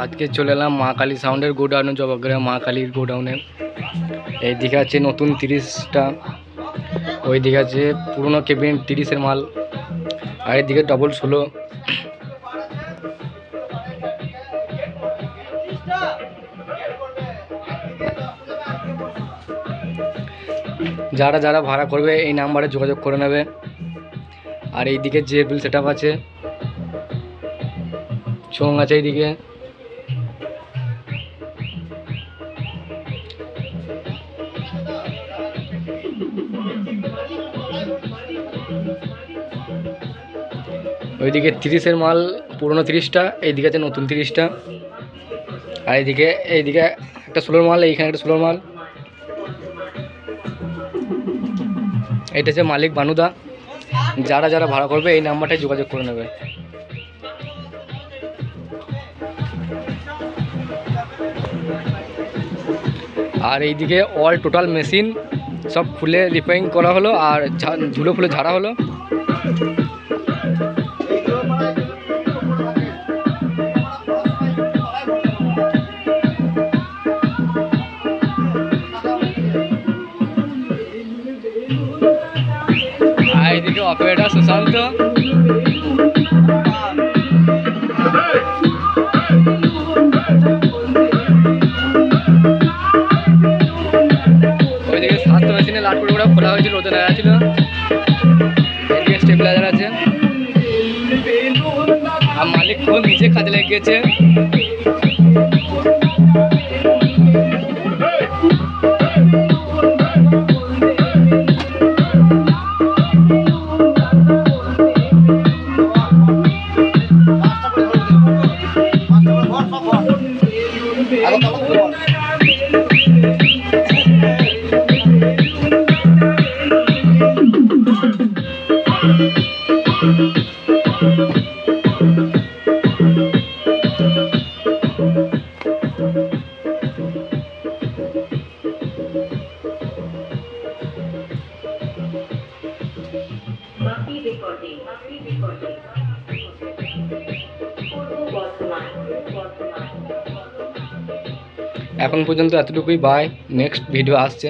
আজকে চলে এলাম মা কালী সাউন্ডের গোডাউনে, জবাগ্রাম মা কালীর গোডাউনে। এইদিকে আছে নতুন 30টা, ওইদিকে আছে পুরনো কেবিন 30-এর মাল, আর এদিকে ডবল 16। যারা যারা ভাড়া করবে এই নাম্বারে যোগাযোগ করে নেবে। আর এইদিকে JBL সেটআপ আছে, চোং আছে এইদিকে। ওইদিকে 30-এর মাল পুরনো 30টা, এইদিকে আছে নতুন 30টা। আর এইদিকে একটা 16-র মাল, এইখানে একটা 16-র মাল। এটা হচ্ছে মালিক বানুদা। যারা যারা ভাড়া করবে এই নাম্বারটায় যোগাযোগ করে নেবে। আর এইদিকে অল টোটাল মেশিন সব খুলে রিপেয়ারিং করা হলো, আর ধুলো ফুলে ঝাড়া হলো। আর এইদিকে অপারেটর সুশান্ত। ওইদিকে 7টা মেশিনে লাট করে খোলা হয়েছিল, রোদে লাগা ছিল। এদিকে স্টেবিলাইজার আছে। আর মালিক খুব নিজে কাজে লেগে গেছে। এখন পর্যন্ত এতটুকুই। বাই, নেক্সট ভিডিও আসছে।